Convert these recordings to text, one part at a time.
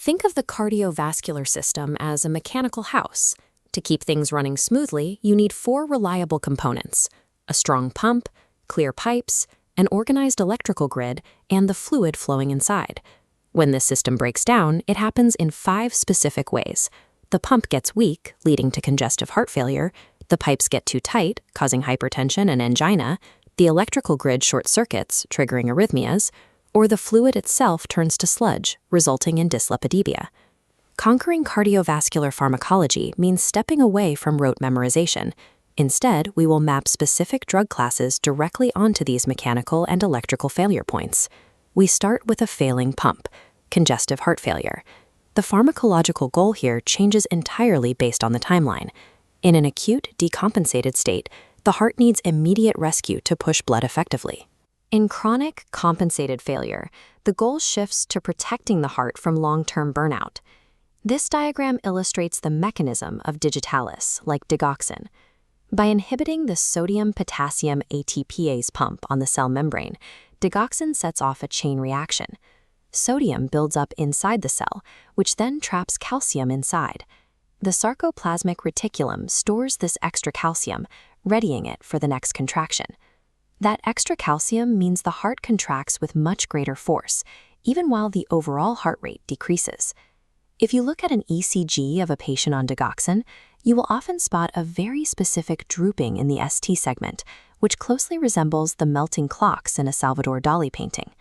Think of the cardiovascular system as a mechanical house. To keep things running smoothly, you need four reliable components: a strong pump, clear pipes, an organized electrical grid, and the fluid flowing inside. When this system breaks down, it happens in five specific ways. The pump gets weak, leading to congestive heart failure. The pipes get too tight, causing hypertension and angina. The electrical grid short circuits, triggering arrhythmias. Or the fluid itself turns to sludge, resulting in dyslipidemia. Conquering cardiovascular pharmacology means stepping away from rote memorization. Instead, we will map specific drug classes directly onto these mechanical and electrical failure points. We start with a failing pump, congestive heart failure. The pharmacological goal here changes entirely based on the timeline. In an acute, decompensated state, the heart needs immediate rescue to push blood effectively. In chronic, compensated failure, the goal shifts to protecting the heart from long-term burnout. This diagram illustrates the mechanism of digitalis, like digoxin. By inhibiting the sodium-potassium ATPase pump on the cell membrane, digoxin sets off a chain reaction. Sodium builds up inside the cell, which then traps calcium inside. The sarcoplasmic reticulum stores this extra calcium, readying it for the next contraction. That extra calcium means the heart contracts with much greater force, even while the overall heart rate decreases. If you look at an ECG of a patient on digoxin, you will often spot a very specific drooping in the ST segment, which closely resembles the melting clocks in a Salvador Dali painting.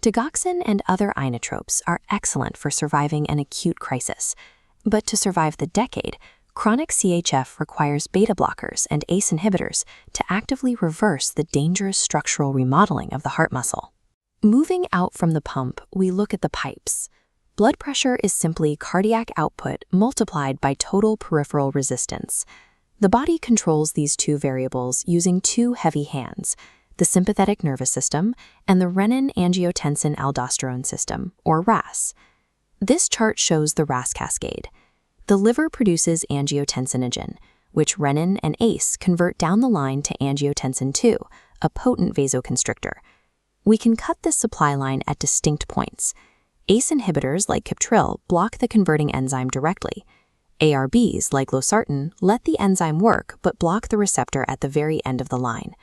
Digoxin and other inotropes are excellent for surviving an acute crisis. But to survive the decade, chronic CHF requires beta blockers and ACE inhibitors to actively reverse the dangerous structural remodeling of the heart muscle. Moving out from the pump, we look at the pipes. Blood pressure is simply cardiac output multiplied by total peripheral resistance. The body controls these two variables using two heavy hands, the sympathetic nervous system and the renin-angiotensin-aldosterone system, or RAS. This chart shows the RAS cascade. The liver produces angiotensinogen, which renin and ACE convert down the line to angiotensin II, a potent vasoconstrictor. We can cut this supply line at distinct points. ACE inhibitors like Kiptril block the converting enzyme directly. ARBs like losartan let the enzyme work but block the receptor at the very end of the line.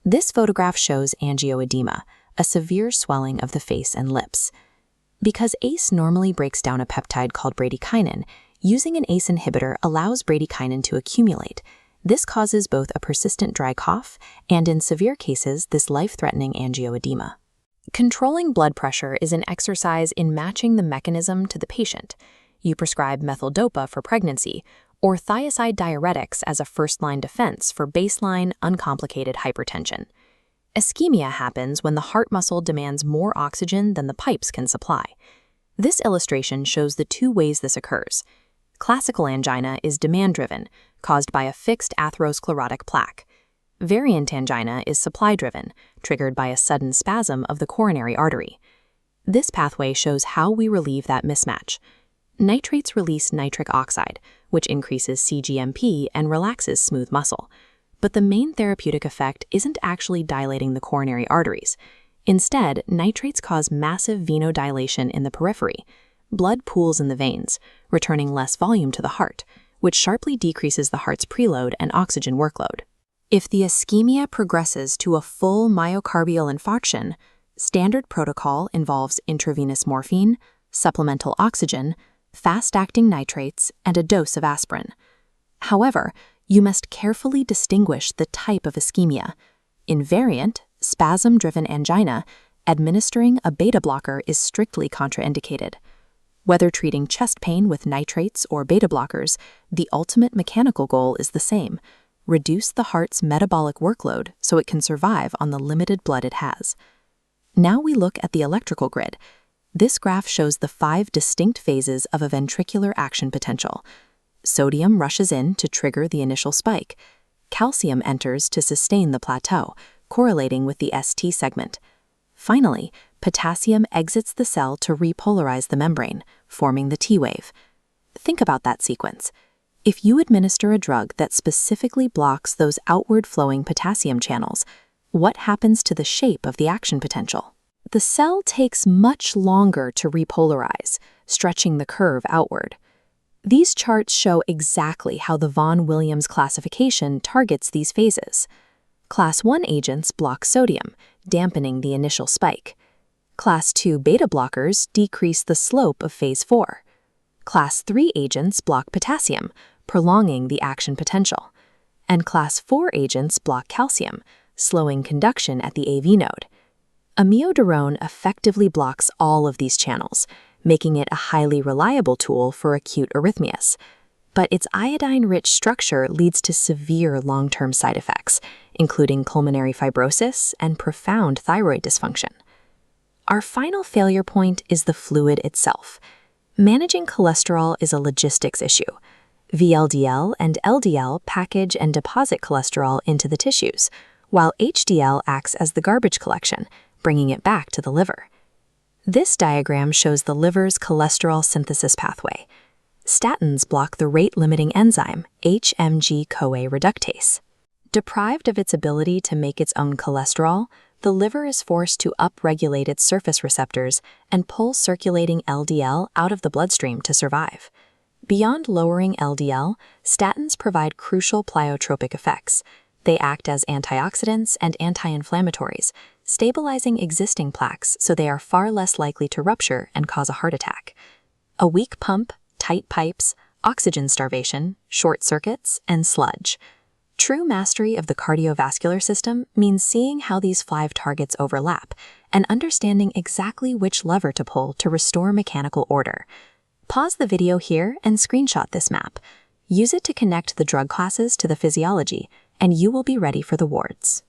This photograph shows angioedema, a severe swelling of the face and lips. Because ACE normally breaks down a peptide called bradykinin, using an ACE inhibitor allows bradykinin to accumulate. This causes both a persistent dry cough and, in severe cases, this life-threatening angioedema. Controlling blood pressure is an exercise in matching the mechanism to the patient. You prescribe methyldopa for pregnancy or thiazide diuretics as a first-line defense for baseline, uncomplicated hypertension. Ischemia happens when the heart muscle demands more oxygen than the pipes can supply. This illustration shows the two ways this occurs. Classical angina is demand-driven, caused by a fixed atherosclerotic plaque. Variant angina is supply-driven, triggered by a sudden spasm of the coronary artery. This pathway shows how we relieve that mismatch. Nitrates release nitric oxide, which increases cGMP and relaxes smooth muscle. But the main therapeutic effect isn't actually dilating the coronary arteries. Instead, nitrates cause massive venodilation in the periphery. Blood pools in the veins, returning less volume to the heart, which sharply decreases the heart's preload and oxygen workload. If the ischemia progresses to a full myocardial infarction, standard protocol involves intravenous morphine, supplemental oxygen, fast-acting nitrates, and a dose of aspirin. However, you must carefully distinguish the type of ischemia. In variant, spasm-driven angina, administering a beta blocker is strictly contraindicated. Whether treating chest pain with nitrates or beta blockers, the ultimate mechanical goal is the same: reduce the heart's metabolic workload so it can survive on the limited blood it has. Now we look at the electrical grid. This graph shows the 5 distinct phases of a ventricular action potential. Sodium rushes in to trigger the initial spike. Calcium enters to sustain the plateau, correlating with the ST segment. Finally, potassium exits the cell to repolarize the membrane, forming the T wave. Think about that sequence. If you administer a drug that specifically blocks those outward-flowing potassium channels, what happens to the shape of the action potential? the cell takes much longer to repolarize, stretching the curve outward. These charts show exactly how the von Williams classification targets these phases. Class 1 agents block sodium, dampening the initial spike. Class 2 beta blockers decrease the slope of phase 4. Class 3 agents block potassium, prolonging the action potential. And Class 4 agents block calcium, slowing conduction at the AV node. Amiodarone effectively blocks all of these channels, making it a highly reliable tool for acute arrhythmias. But its iodine-rich structure leads to severe long-term side effects, including pulmonary fibrosis and profound thyroid dysfunction. Our final failure point is the fluid itself. Managing cholesterol is a logistics issue. VLDL and LDL package and deposit cholesterol into the tissues, while HDL acts as the garbage collection, bringing it back to the liver. This diagram shows the liver's cholesterol synthesis pathway. Statins block the rate-limiting enzyme, HMG-CoA reductase. Deprived of its ability to make its own cholesterol, the liver is forced to upregulate its surface receptors and pull circulating LDL out of the bloodstream to survive. Beyond lowering LDL, statins provide crucial pleiotropic effects. They act as antioxidants and anti-inflammatories, stabilizing existing plaques so they are far less likely to rupture and cause a heart attack. A weak pump, tight pipes, oxygen starvation, short circuits, and sludge. True mastery of the cardiovascular system means seeing how these 5 targets overlap and understanding exactly which lever to pull to restore mechanical order. Pause the video here and screenshot this map. Use it to connect the drug classes to the physiology, and you will be ready for the wards.